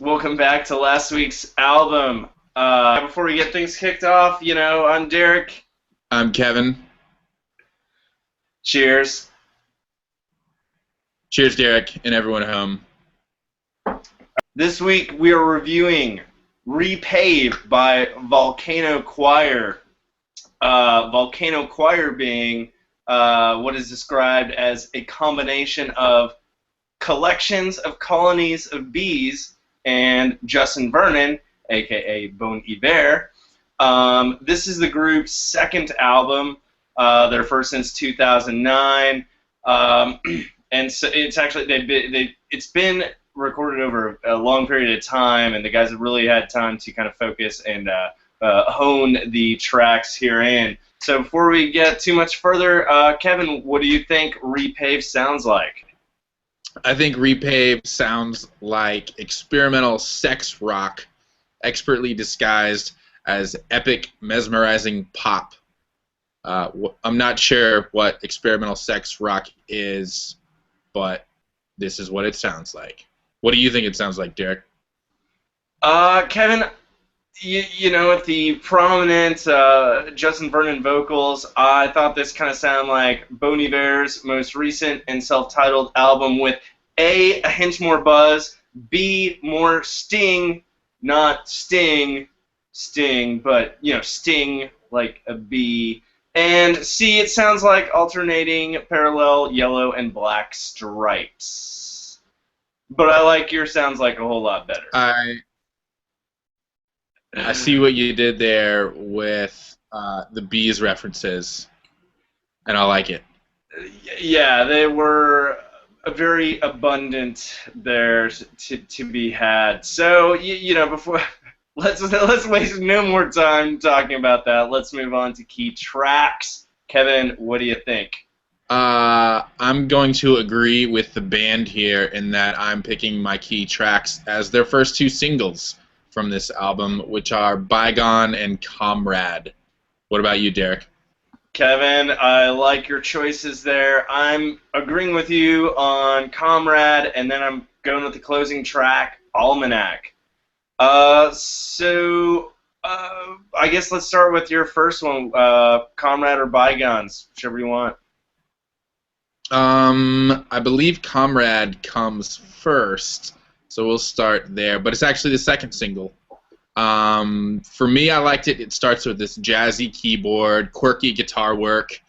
Welcome back to last week's album. Before we get things kicked off, I'm Derek. I'm Kevin. Cheers. Cheers, Derek, and everyone at home. This week we are reviewing Repave by Volcano Choir. Volcano Choir being what is described as a combination of collections of colonies of bees and Justin Vernon, aka Bon Iver. This is the group's second album, their first since 2009, and so it's been recorded over a long period of time, and the guys have really had time to kind of focus and hone the tracks herein. So before we get too much further, Kevin, what do you think Repave sounds like? I think Repave sounds like experimental sex rock, expertly disguised as epic, mesmerizing pop. I'm not sure what experimental sex rock is, but this is what it sounds like. What do you think it sounds like, Derek? Kevin, with the prominent Justin Vernon vocals, I thought this kind of sounded like Bon Iver's most recent and self-titled album with A, a hint more buzz, B, more sting, not sting, but, sting like a bee, and C, it sounds like alternating parallel yellow and black stripes. But I like your sounds like a whole lot better. I see what you did there with the bees references, and I like it. Yeah, they were very abundant there to be had. So before let's waste no more time talking about that. Let's move on to key tracks. Kevin, what do you think? I'm going to agree with the band here in that I'm picking my key tracks as their first two singles from this album, which are Byegone and Comrade. What about you, Derek? Kevin, I like your choices there. I'm agreeing with you on Comrade, and then I'm going with the closing track, Almanac. I guess let's start with your first one, Comrade or Bygones, whichever you want. I believe Comrade comes first, so we'll start there. But it's actually the second single. For me, I liked it. It starts with this jazzy keyboard, quirky guitar work,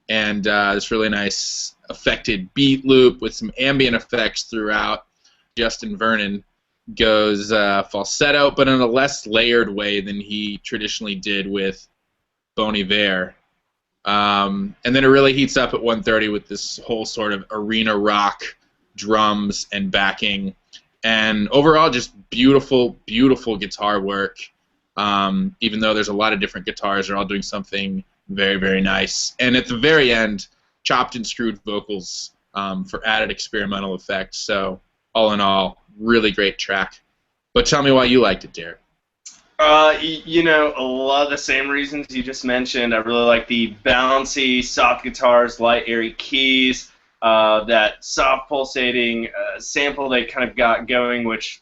and this really nice affected beat loop with some ambient effects throughout. Justin Vernon goes falsetto, but in a less layered way than he traditionally did with Bon Iver. And then it really heats up at 1:30 with this whole sort of arena rock drums and backing. And overall, just beautiful, beautiful guitar work. Even though there's a lot of different guitars, they're all doing something very, very nice. And at the very end, chopped and screwed vocals for added experimental effects. So all in all, really great track. But tell me why you liked it, Derek. A lot of the same reasons you just mentioned. I really like the bouncy, soft guitars, light, airy keys, that soft pulsating sample they kind of got going, which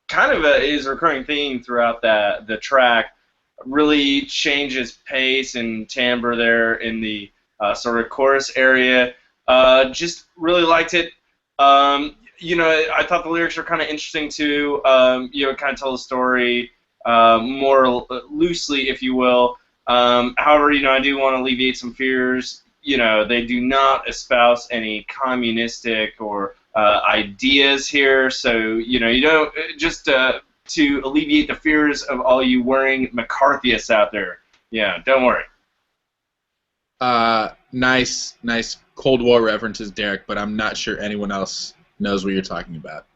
kind of is a recurring theme throughout the track. Really changes pace and timbre there in the sort of chorus area. Just really liked it. I thought the lyrics were kind of interesting too. Kind of tell the story more loosely, if you will. However, I do want to alleviate some fears. They do not espouse any communistic or ideas here, so you don't just to alleviate the fears of all you worrying McCarthyists out there. Yeah, don't worry. Nice Cold War references, Derek, but I'm not sure anyone else knows what you're talking about.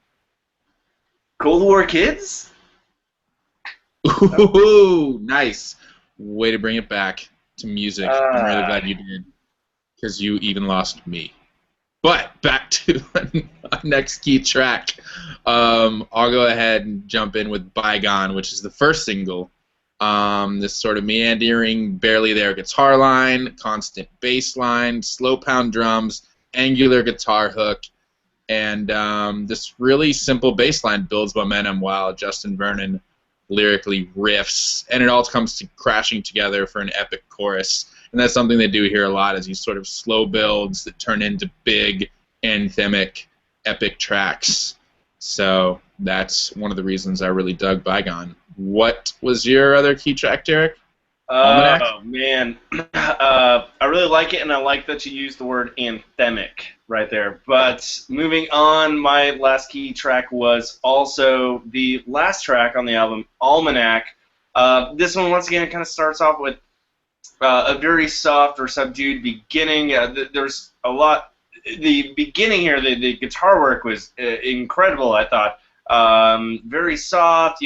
Cold War kids? Ooh, nice. Way to bring it back to music. I'm really glad you did, because you even lost me. But back to our next key track. I'll go ahead and jump in with Byegone, which is the first single. This sort of meandering, barely there guitar line, constant bass line, slow pound drums, angular guitar hook. and this really simple bass line builds momentum while Justin Vernon lyrically riffs, and it all comes crashing together for an epic chorus. And that's something they do here a lot, is these sort of slow builds that turn into big, anthemic, epic tracks. So that's one of the reasons I really dug Byegone. What was your other key track, Derek? Almanac? Oh, man. I really like it, and I like that you used the word anthemic right there. But moving on, my last key track was also the last track on the album, Almanac. This one, once again, kind of starts off with a very soft or subdued beginning. There's a lot. The beginning here, the guitar work was incredible, I thought. Very soft.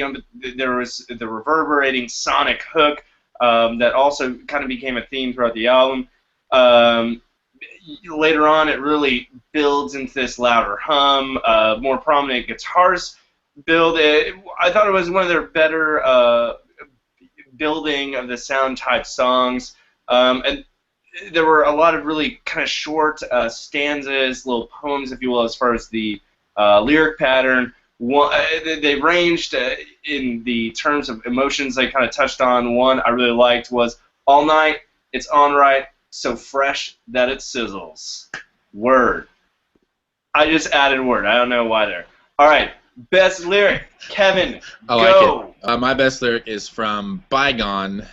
There was the reverberating sonic hook that also kind of became a theme throughout the album. Later on, it really builds into this louder hum, more prominent guitars build. I thought it was one of their better building of the sound type songs. And there were a lot of really kind of short stanzas, little poems, if you will, as far as the lyric pattern. They ranged in the terms of emotions they kind of touched on. One I really liked was "All night, it's on right, so fresh that it sizzles." Word. I just added word. I don't know why there. All right, best lyric, Kevin. I go. like it. My best lyric is from Byegone,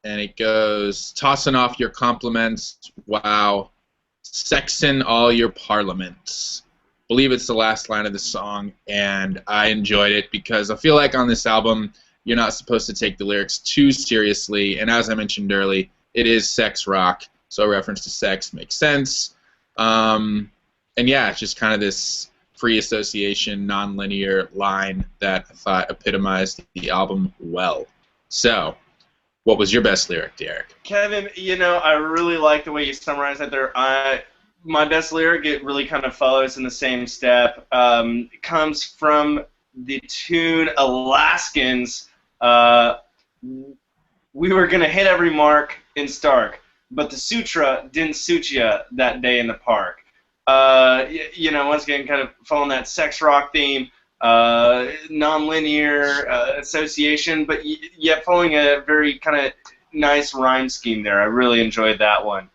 and it goes, "Tossin off your compliments, wow, sexin' all your parliaments." I believe it's the last line of the song, and I enjoyed it because I feel like on this album you're not supposed to take the lyrics too seriously, and as I mentioned earlier, it is sex rock, so a reference to sex makes sense. And yeah, it's just kind of this free association, non-linear line that I thought epitomized the album well. So, what was your best lyric, Derek? Kevin, I really like the way you summarized that there. My best lyric, it really kind of follows in the same step. It comes from the tune Alaskans. We were going to hit every mark in Stark, but the sutra didn't suit ya that day in the park. Once again, kind of following that sex rock theme, non-linear association, but yet following a very kind of nice rhyme scheme there. I really enjoyed that one.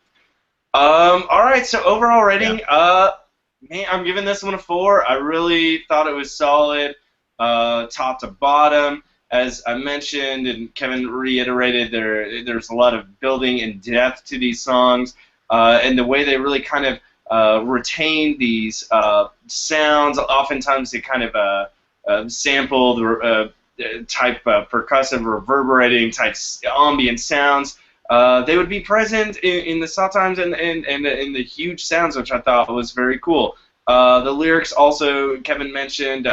All right, so overall rating, man, I'm giving this one a 4. I really thought it was solid, top to bottom. As I mentioned, and Kevin reiterated, there's a lot of building and depth to these songs, and the way they really kind of retain these sounds. Oftentimes they kind of sample the type percussive, reverberating type ambient sounds. They would be present in the soft times and in the huge sounds, which I thought was very cool. The lyrics also, Kevin mentioned,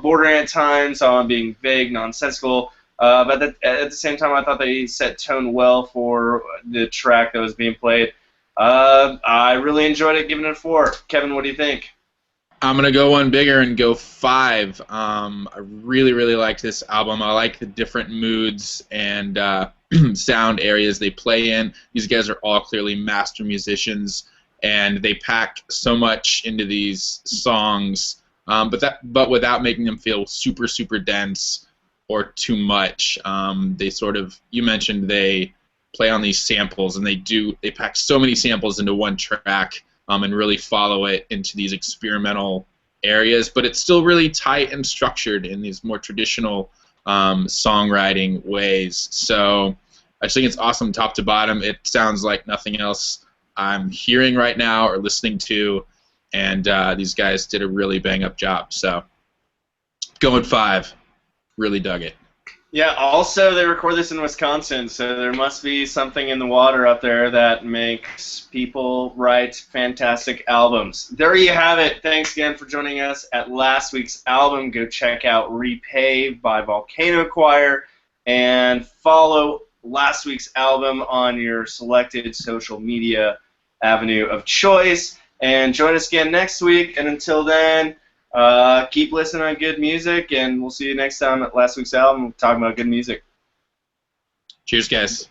bordering at times on being vague, nonsensical, but at the same time I thought they set tone well for the track that was being played. I really enjoyed it, giving it a 4. Kevin, what do you think? I'm going to go one bigger and go 5. I really, really liked this album. I like the different moods and sound areas they play in. These guys are all clearly master musicians, and they pack so much into these songs, but without making them feel super, super dense or too much. They sort of, you mentioned they play on these samples, and they pack so many samples into one track and really follow it into these experimental areas, but it's still really tight and structured in these more traditional songwriting ways. So I just think it's awesome top to bottom. It sounds like nothing else I'm hearing right now or listening to, and these guys did a really bang-up job. So going 5. Really dug it. Yeah, also they record this in Wisconsin, so there must be something in the water up there that makes people write fantastic albums. There you have it. Thanks again for joining us at last week's album. Go check out Repave by Volcano Choir and follow last week's album on your selected social media avenue of choice. And join us again next week, and until then, keep listening to good music, and we'll see you next time at last week's album talking about good music. Cheers, guys.